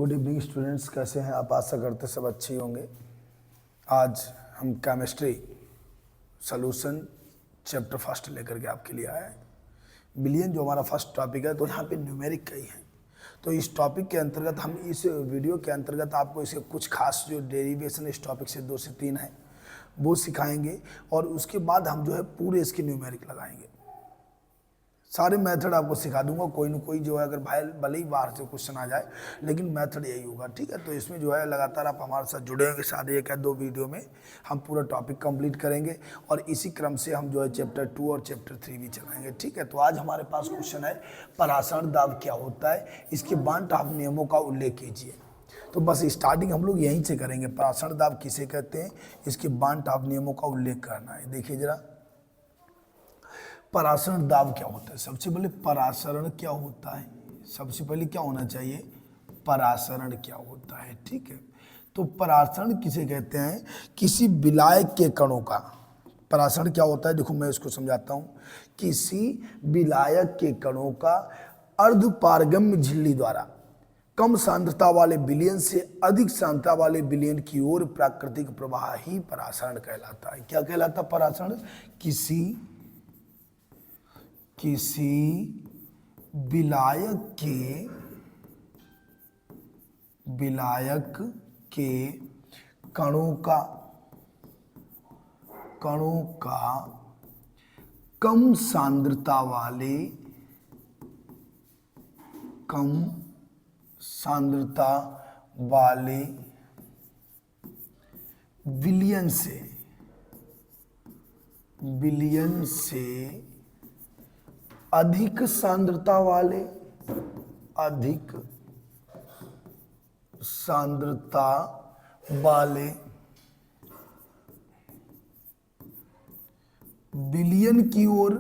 Good evening students, कैसे हैं आप? आशा करते सब अच्छे होंगे। आज हम केमिस्ट्री सॉल्यूशन चैप्टर फर्स्ट लेकर के आपके लिए आए हैं। बिलियन जो हमारा फर्स्ट टॉपिक है, तो यहाँ पे न्यूमेरिक कई हैं। तो इस टॉपिक के अंतर्गत हम इस वीडियो के अंतर्गत आपको इसके कुछ खास जो डेरिवेशन इस टॉपिक से 2 से 3 है वो सिखाएंगे, और उसके बाद हम जो है पूरे इसके न्यूमेरिक लगाएंगे। सारे मेथड आपको सिखा दूंगा, कोई ना कोई जो है, अगर भाई भले ही बाहर से क्वेश्चन आ जाए लेकिन मेथड यही होगा, ठीक है। तो इसमें जो है लगातार आप हमारे साथ जुड़े होंगे। सारे 1 या 2 वीडियो में हम पूरा टॉपिक कंप्लीट करेंगे, और इसी क्रम से हम जो है चैप्टर 2 और चैप्टर 3 भी चलाएंगे, ठीक है। तो आज हमारे पास क्वेश्चन है, परासरण दाब क्या होता है, इसके बांट-टाप नियमों का उल्लेख कीजिए। तो बस स्टार्टिंग हम लोग यहीं से करेंगे। परासरण दाब किसे कहते हैं, इसके बांट-टाप नियमों का उल्लेख करना है। देखिए जरा, परासरण दाब क्या होता है। सबसे पहले परासरण क्या होता है, सबसे पहले क्या होना चाहिए, परासरण क्या होता है, ठीक है। तो परासरण किसे कहते हैं, किसी विलायक के कणों का परासरण क्या होता है। देखो मैं इसको समझाता हूं। किसी विलायक के कणों का अर्धपारगम्य झिल्ली द्वारा कम सांद्रता वाले विलयन से अधिक सांद्रता वाले विलयन की ओर प्राकृतिक प्रवाह ही परासरण कहलाता है। क्या कहलाता है परासरण, किसी विलायक के कणों का कम सांद्रता वाले विलयन से अधिक सांद्रता वाले विलयन की ओर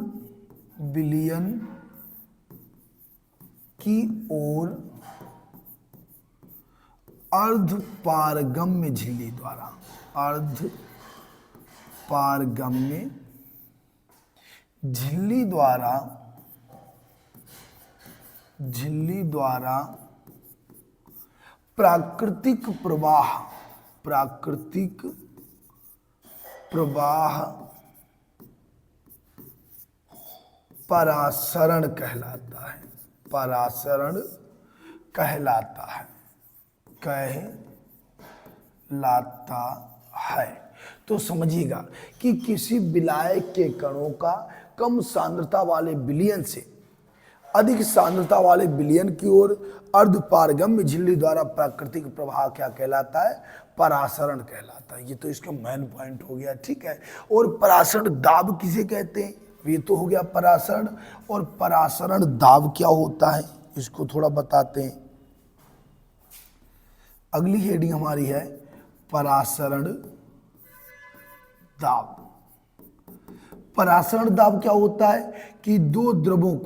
अर्धपारगम्य झिल्ली द्वारा प्राकृतिक प्रवाह परासरण कहलाता है। तो समझिएगा कि किसी विलायक के कणों का कम सांद्रता वाले विलयन से अधिक सांद्रता वाले विलयन की ओर अर्धपारगम्य झिल्ली द्वारा प्राकृतिक प्रवाह क्या कहलाता है, परासरण कहलाता है। ये तो इसका मेन पॉइंट हो गया, ठीक है। और परासरण दाब किसे कहते हैं, ये तो हो गया परासरण। और परासरण दाब क्या होता है, इसको थोड़ा बताते हैं। अगली हेडिंग हमारी है परासरण दाब। परासरण दाब क्या होता है कि दो द्रवों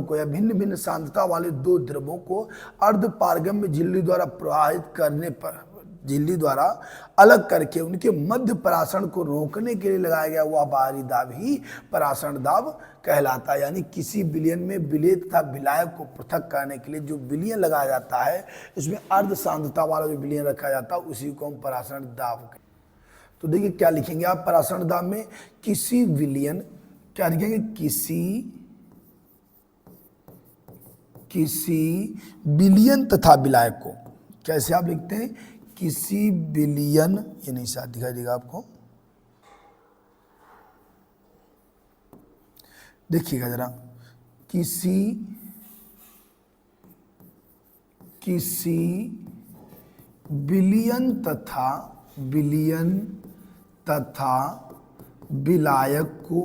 को या भिन्न भिन्न सांद्रता वाले 2 द्रवों को अर्धपारगम्य झिल्ली द्वारा प्रवाहित करने पर झिल्ली द्वारा अलग करके उनके मध्य परासरण को रोकने के लिए लगाया गया वह बाहरी दाब ही परासरण दाब कहलाता है। यानी किसी विलयन में विलेय तथा विलायक को पृथक करने के लिए जो विलयन लगाया जाता है, इसमें अर्ध सांद्रता वाला जो विलयन रखा जाता है, उसी को हम परासरण दाब कहते हैं। तो देखिए क्या लिखेंगे आप परासरण दाब में, किसी विलयन, क्या लिखेंगे, किसी विलयन तथा विलायक को, कैसे आप लिखते हैं, किसी विलयन, ये नहीं साथ दिखाई देगा आपको, देखिएगा जरा, किसी विलयन तथा विलायक को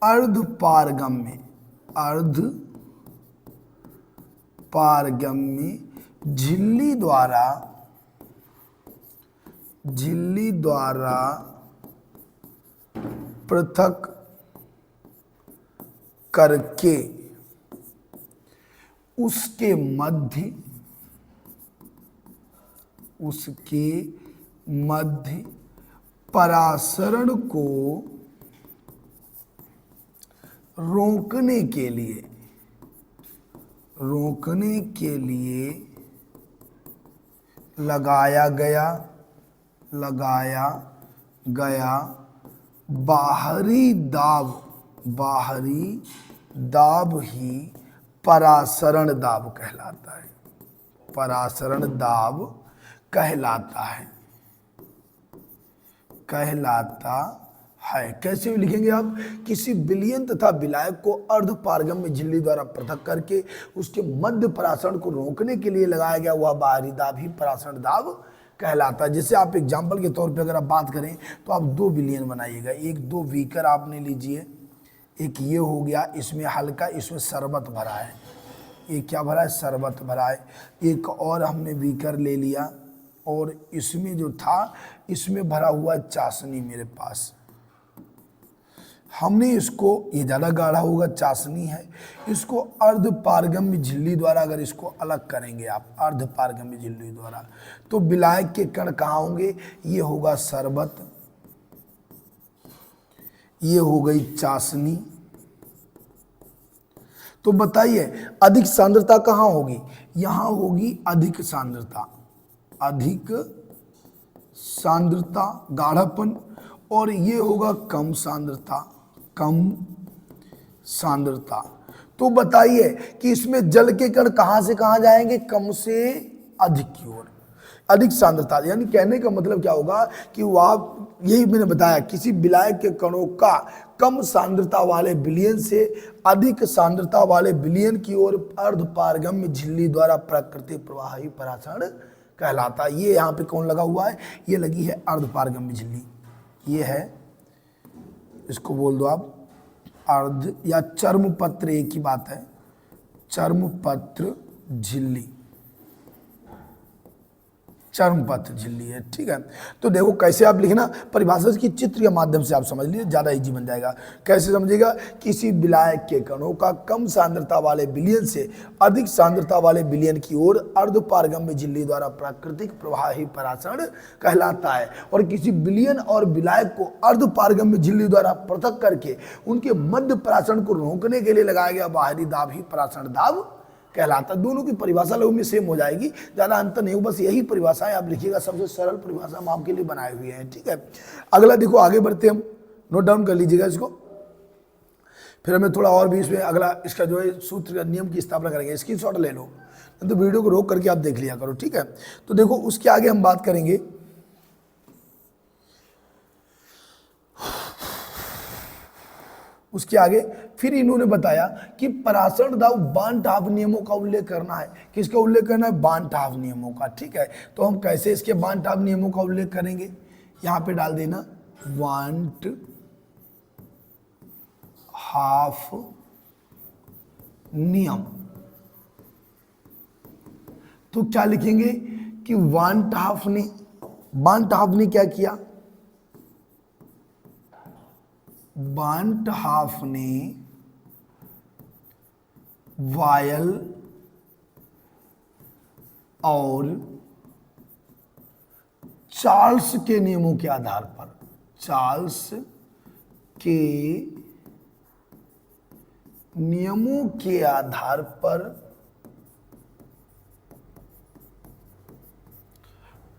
अर्धपारगम्य झिल्ली द्वारा पृथक करके उसके मध्य परासरण को रोकने के लिए लगाया गया बाहरी दाब ही परासरण दाब कहलाता है। परासरण दाब कहलाता है। कैसे भी लिखेंगे आप? किसी विलयन तथा विलायक को अर्ध पारगम्य झिल्ली द्वारा पृथक करके उसके मध्य परासरण को रोकने के लिए लगाया गया वह बाहरी दाब ही परासरण दाब कहलाता है। जैसे आप एग्जाम्पल के तौर पे अगर आप बात करें तो आप 2 विलयन बनाइएगा। एक 2 बीकर आपने लीजिए, एक ये हो गया, इसमें हल्का, इसमें शरबत भरा है। ये क्या भरा है? शरबत भरा है। एक और हमने बीकर ले लिया और इसमें जो था इसमें भरा हुआ चाशनी मेरे पास। हमने इसको, ये ज़्यादा गाढ़ा होगा, चाशनी है, इसको अर्ध पारगम्य झिल्ली द्वारा अगर इसको अलग करेंगे आप अर्ध पारगम्य झिल्ली द्वारा, तो विलायक के कण कहाँ होंगे? ये होगा शरबत, ये हो गई चाशनी। तो बताइए अधिक सांद्रता कहाँ होगी? यहां होगी अधिक सांद्रता, गाढ़ापन, और ये होगा कम सांद्रता। तो बताइए कि इसमें जल के कण कहां से कहां जाएंगे? कम से अधिक की ओर। अधिक सांद्रता यानी कहने का मतलब क्या होगा कि वह, यही मैंने बताया, किसी विलायक के कणों का कम सांद्रता वाले विलयन से अधिक सांद्रता वाले विलयन की ओर अर्ध पारगम्य झिल्ली द्वारा प्राकृतिक प्रवाही परासरण कहलाता है। ये यहाँ पे कौन लगा हुआ है? ये लगी है अर्ध पारगम्य झिल्ली। ये है, इसको बोल दो आप अर्ध या चर्मपत्र, एक ही बात है, चर्मपत्र झिल्ली, चर्मपत्र झिल्ली है। ठीक है, तो देखो कैसे आप लिखना, परिभाषा की चित्र के माध्यम से आप समझ लीजिए, ज़्यादा इजी बन जाएगा। कैसे समझिएगा? किसी विलायक के कणों का कम सांद्रता वाले विलयन से अधिक सांद्रता वाले विलयन की ओर अर्ध पारगम्य झिल्ली द्वारा प्राकृतिक प्रवाही परासरण कहलाता है। और किसी विलयन और विलायक को अर्ध पारगम्य झिल्ली द्वारा पृथक करके उनके मध्य परासरण को रोकने के लिए लगाया गया बाहरी दाब ही परासरण दाब कहलाता। दोनों की परिभाषा लोगों में सेम हो जाएगी, ज़्यादा अंतर नहीं हो, बस यही परिभाषाएं आप लिखिएगा। सबसे सरल परिभाषा हम आपके लिए बनाए हुए हैं। ठीक है, अगला देखो, आगे बढ़ते हम, नोट डाउन कर लीजिएगा इसको, फिर हमें थोड़ा और भी इसमें अगला इसका जो है सूत्र का नियम की स्थापना करेंगे। स्क्रीनशॉट ले लो, तो वीडियो को रोक करके आप देख लिया करो। ठीक है, तो देखो उसके आगे हम बात करेंगे, उसके आगे फिर इन्होंने बताया कि परासरण दाब बान-टाफ नियमों का उल्लेख करना है। किसका उल्लेख करना है? बान-टाफ नियमों का। ठीक है, तो हम कैसे इसके बान-टाफ नियमों का उल्लेख करेंगे? यहां पे डाल देना वांट हाफ नियम। तो क्या लिखेंगे कि वांट-हाफ ने क्या किया? बांट-हाफ ने वायल और चार्ल्स के नियमों के आधार पर, चार्ल्स के नियमों के आधार पर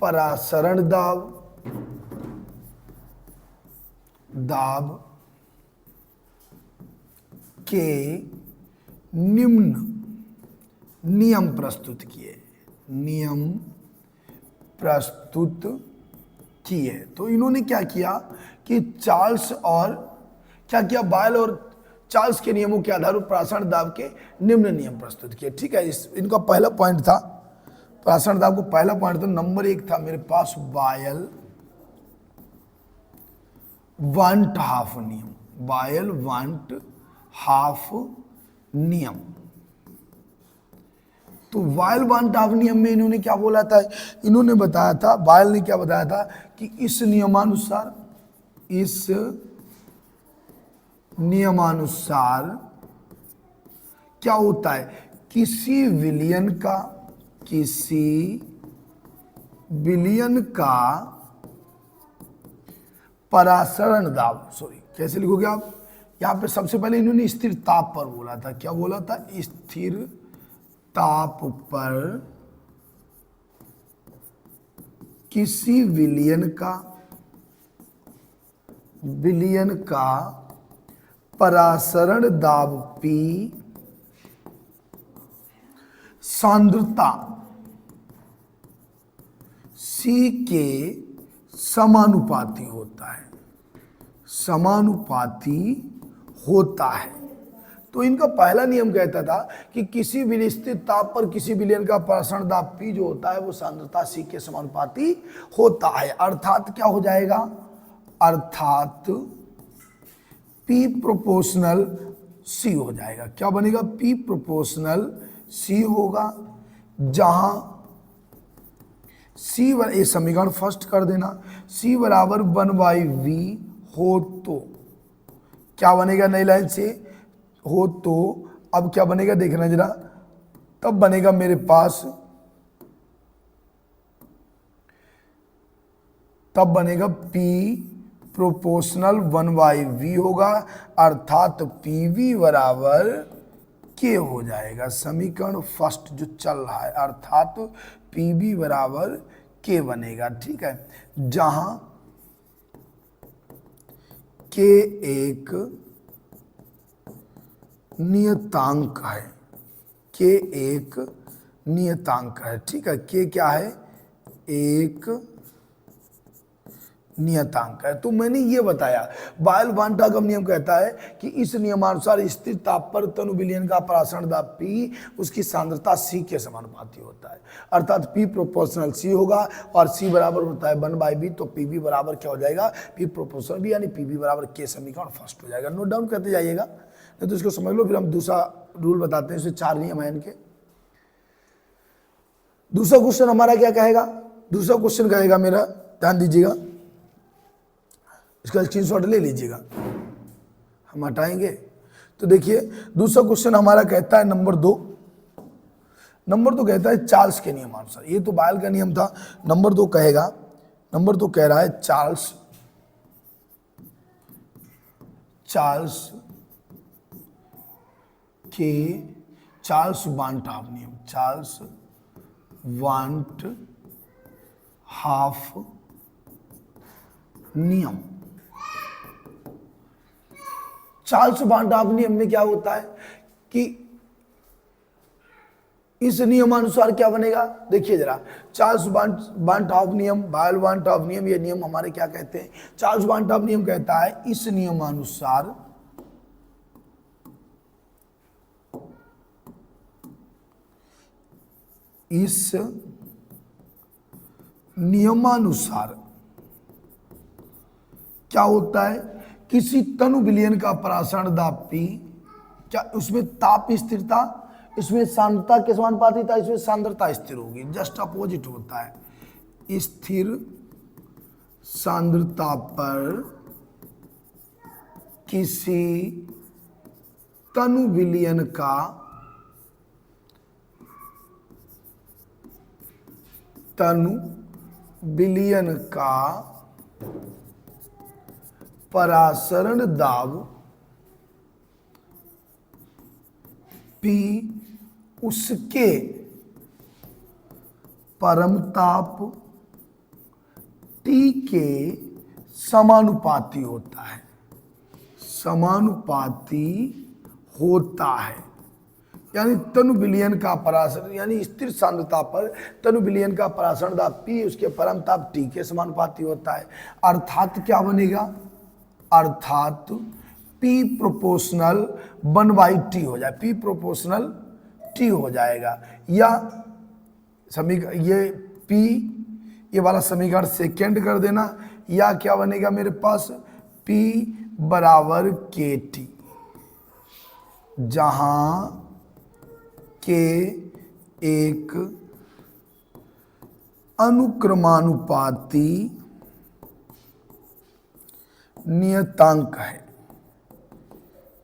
परासरण दाब के निम्न नियम प्रस्तुत किए। तो इन्होंने क्या किया कि चार्ल्स और क्या किया, बायल और चार्ल्स के नियमों के आधार पर परासरण दाब के निम्न नियम प्रस्तुत किए। ठीक है, इनका पहला पॉइंट था, परासरण दाब को पहला पॉइंट था, नंबर 1 था मेरे पास बायल वांट हाफ नियम, बायल वांट हाफ नियम। तो वायल वांट हाफ नियम में इन्होंने क्या बोला था? इन्होंने बताया था, बायल ने क्या बताया था कि इस नियमानुसार क्या होता है, किसी विलयन का परासरण दाब, सॉरी कैसे लिखोगे आप? यहाँ पे सबसे पहले इन्होंने स्थिर ताप पर बोला था। क्या बोला था? स्थिर ताप पर किसी विलयन का परासरण दाब P सांद्रता C के समानुपाती होता है, समानुपाती होता है। तो इनका पहला नियम कहता था कि किसी भी स्थिर ताप पर किसी विलयन का परासरण दाब P जो होता है वो सांद्रता C के समानुपाती होता है। अर्थात क्या हो जाएगा? अर्थात P प्रोपोर्शनल C हो जाएगा। क्या बनेगा? P प्रोपोर्शनल C होगा, जहां C ये समीकरण फर्स्ट कर देना, C बराबर 1/V हो तो क्या बनेगा? नई लाइन से हो तो अब क्या बनेगा देखना जरा, तब बनेगा मेरे पास, तब बनेगा P प्रोपोर्शनल 1/V होगा, अर्थात PV बराबर K हो जाएगा। समीकरण फर्स्ट जो चल रहा है, अर्थात PV बराबर K बनेगा। ठीक है, जहां K एक नियतांक है, K एक नियतांक है। ठीक है, K क्या है? एक नियतांक है। तो मैंने ये बताया बायल-वांटा का नियम कहता है कि इस नियमानुसार स्थिर ताप पर तनु विलयन का परासरण दाब P उसकी सांद्रता C के समानुपाती होता है, अर्थात P प्रोपोर्शनल C होगा और C बराबर होता है 1/V। तो PV बराबर क्या हो जाएगा? P प्रोपोर्शनल B यानी PV बराबर K। समीकरण फर्स्ट हो जाएगा। नोट डाउन करते जाइएगा, नहीं तो इसको समझ लो। फिर हम दूसरा रूल बताते हैं, इसमें 4 नियम है इनके। दूसरा क्वेश्चन हमारा क्या कहेगा? दूसरा क्वेश्चन कहेगा मेरा, ध्यान दीजिएगा, इसका स्क्रीनशॉट ले लीजिएगा, हम हटाएंगे। तो देखिए दूसरा क्वेश्चन हमारा कहता है नंबर 2 कहता है चार्ल्स के नियमानुसार। ये तो बायल का नियम था। नंबर 2 कहेगा, नंबर 2 कह रहा है चार्ल्स वान-हाफ नियम, चार्ल्स वान-हाफ नियम। चार्ल्स वान-हाफ नियम में क्या होता है कि इस नियमानुसार क्या बनेगा? देखिए जरा, चार्ल्स वान-हाफ नियम, बायल-वान-हाफ नियम, ये नियम हमारे क्या कहते हैं? चार्ल्स वान-हाफ नियम कहता है इस नियमानुसार क्या होता है? किसी तनु विलयन का परासरण दाब P, क्या उसमें ताप स्थिरता, इसमें सांद्रता के समानुपाती था, इसमें सांद्रता स्थिर होगी, जस्ट अपोजिट होता है। स्थिर सांद्रता पर किसी तनु विलयन का परासरण दाब P उसके परमताप T के समानुपाती होता है, समानुपाती होता है। यानी तनु विलयन का परासरण, यानी स्थिर सांद्रता पर तनु विलयन का परासरण दाब P उसके परमताप T के समानुपाती होता है। अर्थात क्या बनेगा? अर्थात P प्रोपोर्शनल 1/T हो जाए, P प्रोपोर्शनल T हो जाएगा। या समीकरण ये P, ये वाला समीकरण सेकेंड कर देना, या क्या बनेगा मेरे पास? P बराबर KT, जहां K एक अनुक्रमानुपाती नियतांक है,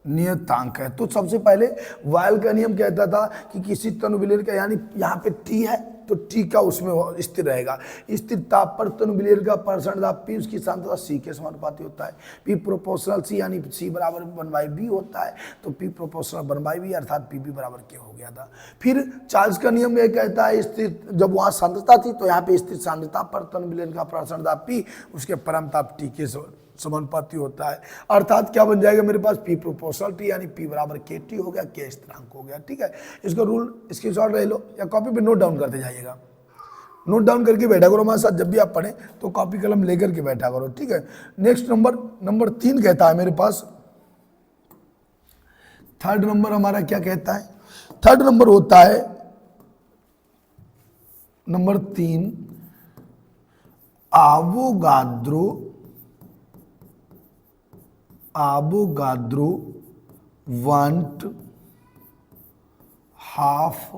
नियतांक है। तो सबसे पहले वायल का नियम कहता था कि किसी तनु विलयन का, यानी यहाँ पे T है, तो टी का उसमें स्थिर रहेगा। स्थिर ताप पर तनु विलयन का परसेंट दाब पी, उसकी सांद्रता सी के समानुपाती होता है। पी प्रोपोर्शनल सी यानी सी बराबर 1/b होता है, तो पी प्रोपोर्शनल 1/b अर्थात पी बी बराबर के हो गया था। फिर चार्ल्स का नियम यह कहता है स्थिर, जब वहाँ सांद्रता थी तो यहाँ पे स्थिर सांद्रता पर तनु विलयन का परसेंट दाब पी, उसके परम ताप टी के समानुपाती होता है। अर्थात क्या बन जाएगा मेरे पास, पी प्रोपोर्शनल टी यानी पी बराबर के टी हो गया, के स्थिरांक हो गया। ठीक है, इसको रूल स्क्रीनशॉट ले लो या कॉपी पे नोट डाउन करते जाइएगा। नोट डाउन करके बैठा करो हमारे साथ, जब भी आप पढ़ें तो कॉपी कलम लेकर के बैठा करो। ठीक है, नेक्स्ट नंबर 3 कहता है मेरे पास, थर्ड नंबर हमारा क्या कहता है, थर्ड नंबर होता है नंबर 3 आवोगाद्रो वांट हाफ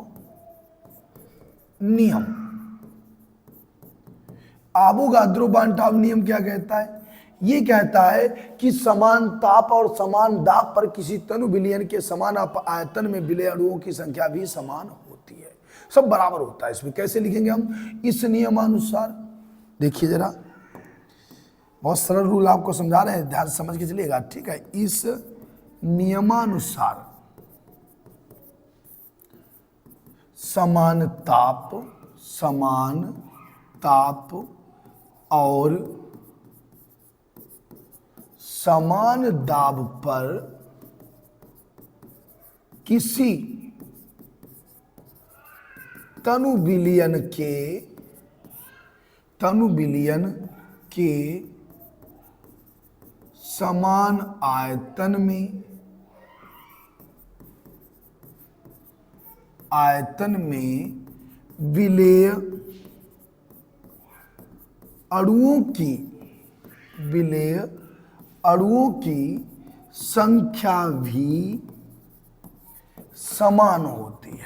नियम। आवोगाद्रो वांट हाफ नियम क्या कहता है, ये कहता है कि समान ताप और समान दाब पर किसी तनु विलयन के समान आयतन में विलय अणुओं की संख्या भी समान होती है, सब बराबर होता है। इसमें कैसे लिखेंगे हम, इस नियमानुसार, देखिए जरा बहुत सरल रूल आपको समझा रहे हैं, ध्यान से समझ के चलिएगा। ठीक है, इस नियमानुसार समान ताप और समान दाब पर किसी तनु विलयन के समान आयतन में विलेय अणुओं की संख्या भी समान होती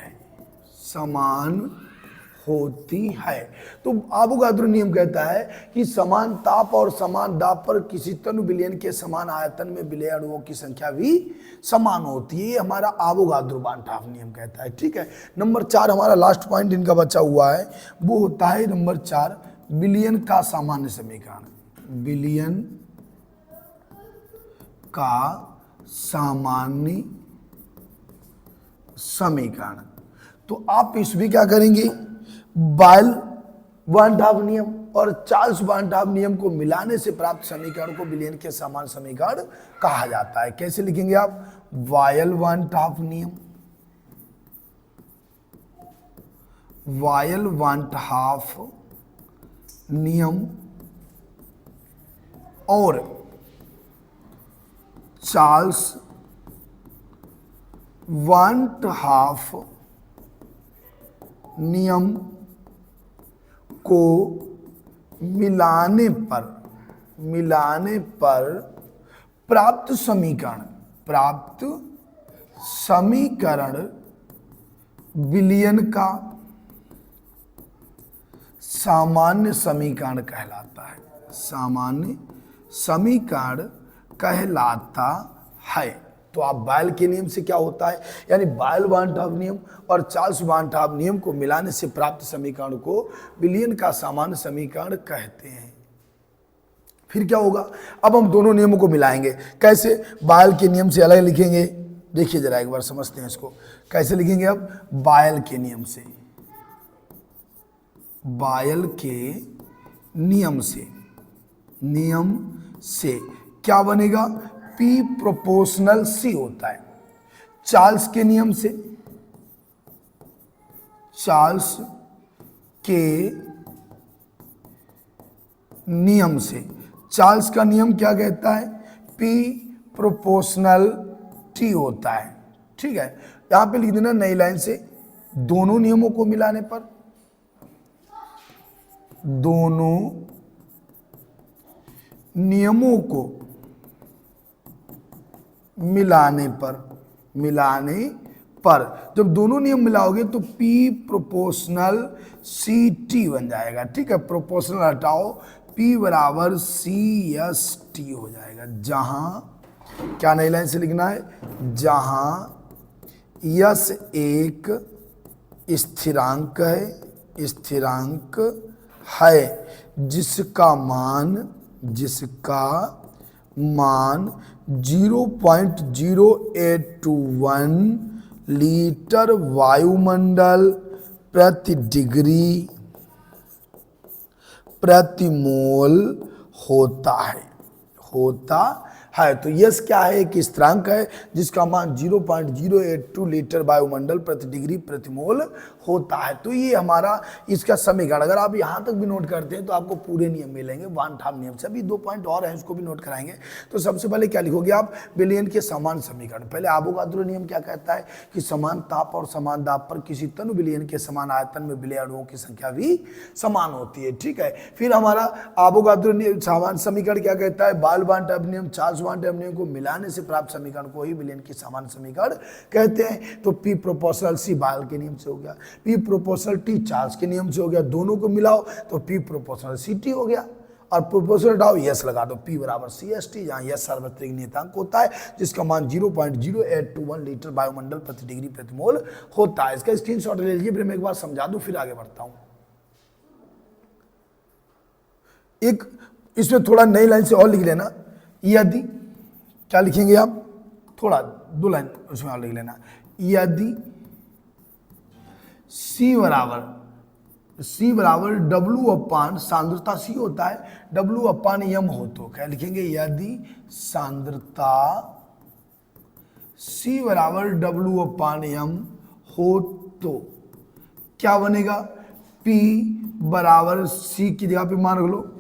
है। तो आवोगाद्रो नियम कहता है कि समान ताप और समान दाब पर किसी तनु विलयन के समान आयतन में विलेय अणुओं की संख्या भी समान होती है, ये हमारा आवोगाद्रो वांट हाफ नियम कहता है। ठीक है, नंबर 4 हमारा लास्ट पॉइंट इनका बचा हुआ है, वो होता है नंबर 4 विलयन का सामान्य समीकरण। विलयन का सामान्य समीकरण, तो आप इसमें क्या करेंगे, बायल वांट हाफ नियम और चार्ल्स वांट हाफ नियम को मिलाने से प्राप्त समीकरण को विलयन के समान समीकरण कहा जाता है। कैसे लिखेंगे आप, वायल वांट हाफ नियम और चार्ल्स वांट हाफ नियम को मिलाने पर प्राप्त समीकरण विलयन का सामान्य समीकरण कहलाता है। सामान्य समीकरण कहलाता है। तो आप बायल के नियम से क्या होता है, यानी बायल वांट हाफ नियम और चार्ल्स वांट हाफ नियम को मिलाने से प्राप्त समीकरण को विलयन का सामान्य समीकरण कहते हैं। फिर क्या होगा, अब हम दोनों नियमों को मिलाएंगे। कैसे, बायल के नियम से अलग लिखेंगे, देखिए जरा एक बार समझते हैं इसको। कैसे लिखेंगे, अब बायल के नियम से क्या बनेगा, P प्रोपोर्शनल C होता है। चार्ल्स के नियम से, चार्ल्स का नियम क्या कहता है, P प्रोपोर्शनल T होता है। ठीक है, यहां पे लिख देना नई लाइन से, दोनों नियमों को मिलाने पर, दोनों नियमों को मिलाने पर जब दोनों नियम मिलाओगे तो P प्रोपोर्शनल CT बन जाएगा। ठीक है, प्रोपोर्शनल हटाओ, P बराबर CST हो जाएगा। जहां क्या नई लाइन से लिखना है, जहां यस एक स्थिरांक है स्थिरांक है जिसका मान 0.0821 लीटर वायुमंडल प्रति डिग्री प्रति मोल होता है। तो यस क्या है, एक स्थिरांक है जिसका मान 0.082 लीटर वायुमंडल प्रति डिग्री प्रति मोल होता है। तो ये हमारा इसका समीकरण, अगर आप यहाँ तक भी नोट करते हैं तो आपको पूरे नियम मिलेंगे, वन थाम नियम से। अभी 2 पॉइंट और हैं, उसको भी नोट कराएंगे। तो सबसे पहले क्या लिखोगे आप, विलयन के समान समीकरण। पहले आवोगाद्रो नियम क्या कहता है कि समान ताप और समान दाब पर किसी तनु विलयन के समान आयतन में विलय अणुओं की संख्या भी समान होती है, ठीक है। फिर हमारा आवोगाद्रो समान समीकरण क्या कहता है, बायल-बार्नटैब नियम, चार्ल्स-बार्नटैब नियम को मिलाने से प्राप्त समीकरण को ही विलयन की समान समीकरण कहते हैं। तो P प्रोपोर्शनल C बायल के नियम से हो गया, P प्रोपोर्शनल T चार्ल्स के नियम से हो गया, दोनों को मिलाओ तो P प्रोपोर्शनल CT हो गया, और प्रोपोर्शनल डाउ यस लगा दो, P बराबर CST, जहाँ यस सार्वत्रिक नियतांक होता है जिसका मान 0.0821 लीटर वायुमंडल प्रति डिग्री प्रति मोल होता है। इसका स्क्रीनशॉट ले लीजिए, फिर मैं एक बार समझा दूं, फिर आगे बढ़ता हूं। एक इसमें थोड़ा नई लाइन से और लिख लेना, यदि क्या लिखेंगे आप, थोड़ा 2 लाइन उसमें और लिख लेना, यदि C बराबर W अपान सांद्रता C होता है, W अपान M हो, तो क्या लिखेंगे, यदि सांद्रता C बराबर W अपान M हो तो क्या बनेगा, P बराबर C की जगह पे मान रख लो,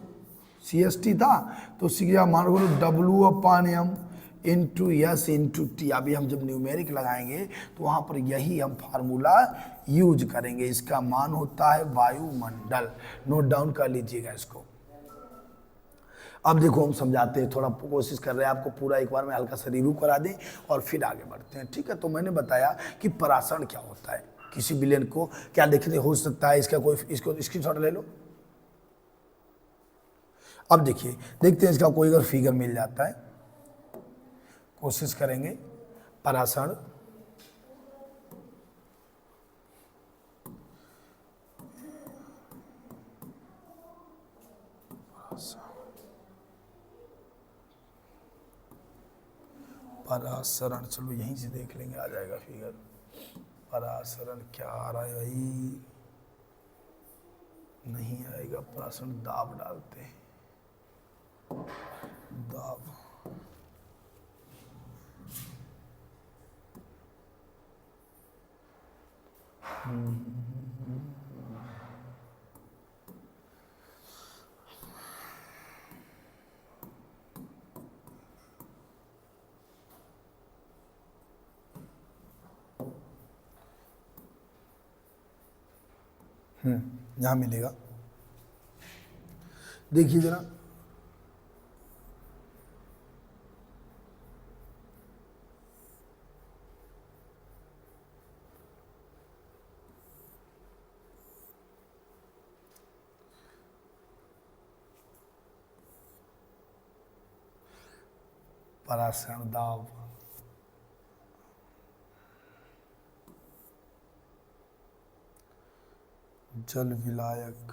CST था तो C की जगह मान रख लो W अपान M into yes into T. अभी हम जब न्यूमेरिक लगाएंगे तो वहाँ पर यही हम फार्मूला यूज करेंगे। इसका मान होता है वायुमंडल, नोट डाउन कर लीजिएगा इसको। अब देखो हम समझाते हैं, थोड़ा कोशिश कर रहे हैं आपको पूरा एक बार में हल्का सा रिव्यू करा दें और फिर आगे बढ़ते हैं, ठीक है। तो मैंने बताया कि परासरण क्या होता है, किसी विलयन को क्या देखते हो सकता है, इसका कोई, इसको स्क्रीनशॉट ले लो। अब देखिए, देखते हैं इसका कोई अगर फिगर मिल जाता है, कोशिश करेंगे। परासरण चलो यहीं से देख लेंगे, आ जाएगा फिगर। परासरण क्या आ रहा है भाई, नहीं आएगा। परासरण दाब डालते हैं, दाब यहाँ मिलेगा, देखिए जरा। परासरण दाब, जल विलायक,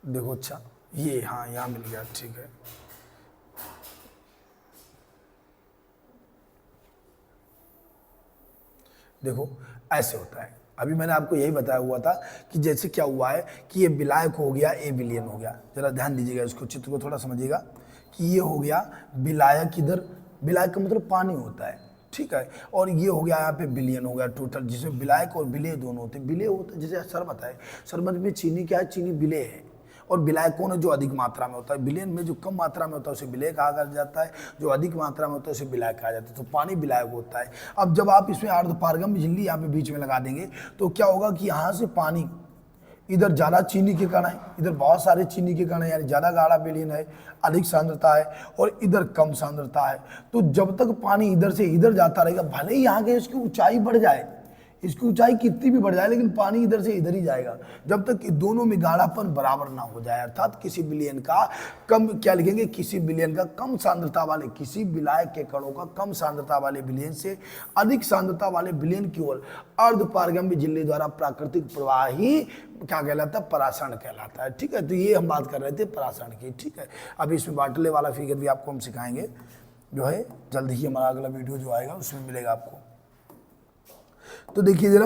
देखो। अच्छा ये, हाँ यहाँ मिल गया, ठीक है। देखो ऐसे होता है। अभी मैंने आपको यही बताया हुआ था कि जैसे क्या हुआ है कि ये विलायक हो गया, ए विलयन हो गया। जरा ध्यान दीजिएगा, इसको चित्र को थोड़ा समझिएगा कि ये हो गया विलायक, इधर विलायक का मतलब पानी होता है, ठीक है। और ये हो गया यहाँ पे विलयन हो गया टोटल, जिसमें विलायक और विलेय दोनों होते हैं। विलेय होता है जैसे शरबत है, शरबत में चीनी क्या है, चीनी विलेय है। और विलायक कौन है, जो अधिक मात्रा में होता है। विलयन में जो कम मात्रा में होता है उसे विलेय कहा जाता है, जो अधिक मात्रा में होता है उसे विलायक कहा जाता है। तो पानी विलायक होता है। अब जब आप इसमें अर्धपारगम झिल्ली यहाँ पे बीच में लगा देंगे तो क्या होगा कि यहाँ से पानी इधर ज़्यादा चीनी के कण है, इधर बहुत सारे चीनी के कण है, यानी ज़्यादा गाढ़ा विलयन है, अधिक सांद्रता है, और इधर कम सांद्रता है। तो जब तक पानी इधर से इधर जाता रहेगा, भले ही यहाँ के इसकी ऊंचाई बढ़ जाए, इसकी ऊंचाई कितनी भी बढ़ जाए, लेकिन पानी इधर से इधर ही जाएगा जब तक कि दोनों में गाढ़ापन बराबर ना हो जाए। अर्थात किसी विलयन का कम, क्या लिखेंगे, किसी विलयन का कम सांद्रता वाले, किसी विलायक के कणों का कम सांद्रता वाले विलयन से अधिक सांद्रता वाले विलयन की ओर अर्धपारगम्य झिल्ली द्वारा प्राकृतिक प्रवाह ही क्या कहलाता है, परासरण कहलाता है। ठीक है, तो ये हम बात कर रहे थे परासरण की। ठीक है, अभी इसमें बाटले वाला फिगर भी आपको हम सिखाएंगे, जो है जल्द ही हमारा अगला वीडियो जो आएगा उसमें मिलेगा आपको। तो देखिए जरा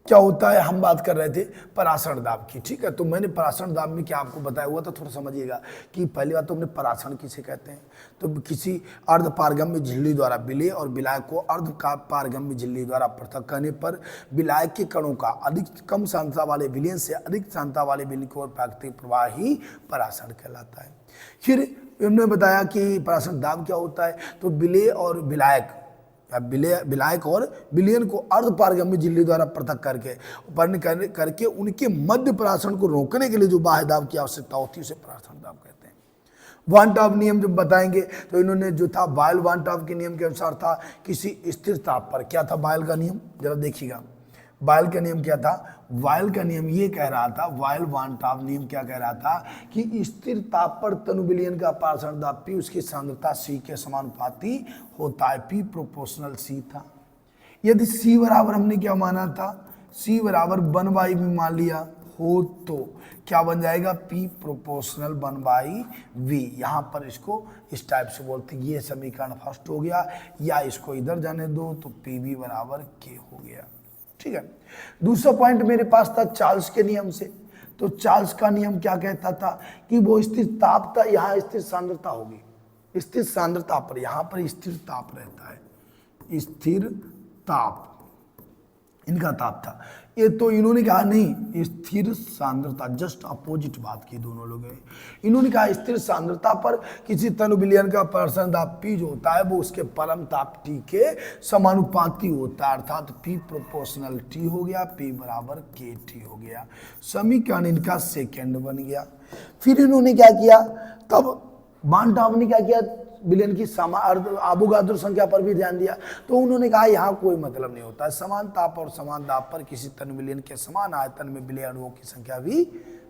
क्या होता है, हम बात कर रहे थे परासरण दाब की। ठीक है, तो मैंने परासरण दाब में क्या आपको बताया हुआ था, थोड़ा समझिएगा कि पहली बात तो हमने परासरण किसे कहते हैं, तो किसी अर्धपारगम्य झिल्ली द्वारा विलेय और विलायक को अर्धपारगम्य झिल्ली द्वारा पृथक करने पर विलायक के कणों का अधिक कम सांद्रता वाले विलयन से अधिक सांद्रता वाले विलयन की ओर प्राकृतिक प्रवाह ही परासरण कहलाता है। फिर हमने बताया कि परासरण दाब क्या होता है, तो विलेय और विलायक विलायक और विलयन को अर्धपारगम्य झिल्ली द्वारा पृथक करके उनके मध्य परासरण को रोकने के लिए जो बाह्य दाब की आवश्यकता होती है उसे परासरण दाब कहते हैं। वान टॉप नियम जब बताएंगे तो इन्होंने जो था बायल वान टॉप के नियम के अनुसार था, किसी स्थिर ताप पर, क्या था बायल का नियम, जरा देखिएगा बायल का नियम क्या था, वायल का नियम ये कह रहा था, वायल वान टॉप नियम क्या कह रहा था कि स्थिर ताप पर तनु विलयन का परासरण दाब P उसकी सांद्रता C के समानुपाती होता है, P प्रोपोर्शनल C था। यदि C बराबर हमने क्या माना था, C बराबर 1/V में मान लिया हो तो क्या बन जाएगा, P प्रोपोर्शनल 1/V। यहाँ पर इसको इस टाइप से बोलते हैं, ये समीकरण फर्स्ट हो गया, या इसको इधर जाने दो तो PV बराबर K हो गया। ठीक है, दूसरा पॉइंट मेरे पास था चार्ल्स के नियम से। तो चार्ल्स का नियम क्या कहता था कि वो स्थिर ताप था, यहाँ स्थिर सांद्रता होगी, स्थिर सांद्रता पर यहाँ पर स्थिर ताप रहता है, स्थिर ताप इनका ताप था। ये तो इन्होंने कहा नहीं, स्थिर सांद्रता, जस्ट अपोजिट बात की दोनों लोगों ने। इन्होंने कहा स्थिर सांद्रता पर किसी तनु विलयन का परासरण दाब P जो होता है वो उसके परम ताप T के समानुपाती होता है, अर्थात P प्रोपोर्शनल T हो गया, P बराबर KT हो गया। समीकरण इनका सेकेंड बन गया। फिर इन्होंने क्या किया, तब वान टॉप ने क्या किया, विलयन की अवोगाद्रो संख्या पर भी ध्यान दिया। तो उन्होंने कहा यहाँ कोई मतलब नहीं होता है, समान ताप और समान दाब पर किसी तनु विलयन के समान आयतन में विलय अणुओं की संख्या भी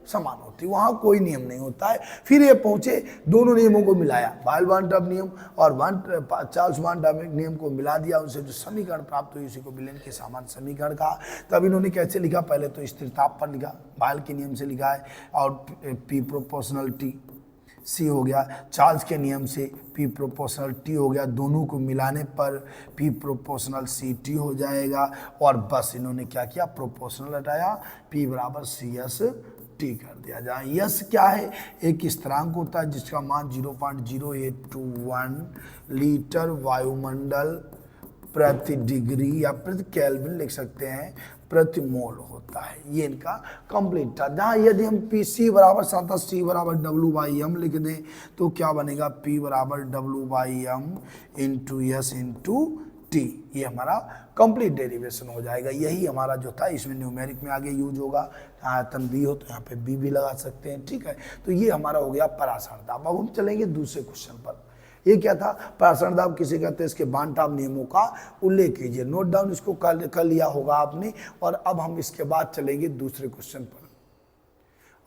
समान होती है, वहाँ कोई नियम नहीं होता है। फिर ये पहुंचे, दोनों नियमों को मिलाया, बायल वान टॉप नियम और चार्ल्स वान टॉप नियम को मिला दिया, उनसे जो समीकरण प्राप्त हुई उसी को विलयन के सामान्य समीकरण कहा। तब इन्होंने कैसे लिखा, पहले तो स्थिर ताप पर लिखा, बायल के नियम से लिखा है, और P प्रोपोर्शनल T C हो गया, चार्ल्स के नियम से P प्रोपोर्शनल T हो गया, दोनों को मिलाने पर P प्रोपोर्शनल CT हो जाएगा। और बस इन्होंने क्या किया, प्रोपोर्शनल हटाया, P बराबर CS T कर दिया। जहाँ यस क्या है, एक स्थिरांक होता है जिसका मान 0.0821 लीटर वायुमंडल प्रति डिग्री या प्रति केल्विन लिख सकते हैं, प्रति मोल होता है। ये इनका कंप्लीट था। जहाँ यदि हम PC बराबर साथ C बराबर W/M लिख दें तो क्या बनेगा, P बराबर W/M into S into T, ये हमारा कंप्लीट डेरिवेशन हो जाएगा। यही हमारा जो था, इसमें न्यूमेरिक में आगे यूज होगा, आयतन B हो तो यहाँ पे B भी लगा सकते हैं। ठीक है, तो ये हमारा हो गया परासरण दाब। अब हम चलेंगे दूसरे क्वेश्चन पर। ये क्या था, परासरण दाब किसे कहते हैं, इसके वान टॉप नियमों का उल्लेख कीजिए। नोट डाउन इसको कर लिया होगा आपने। और अब हम इसके बाद चलेंगे दूसरे क्वेश्चन पर।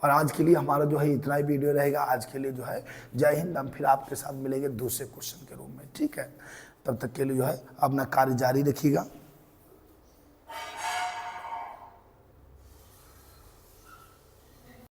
और आज के लिए हमारा जो है इतना ही वीडियो रहेगा। आज के लिए जो है जय हिंद। हम फिर आपके साथ मिलेंगे दूसरे क्वेश्चन के रूप में। ठीक है, तब तक के लिए जो है अपना कार्य जारी रखिएगा।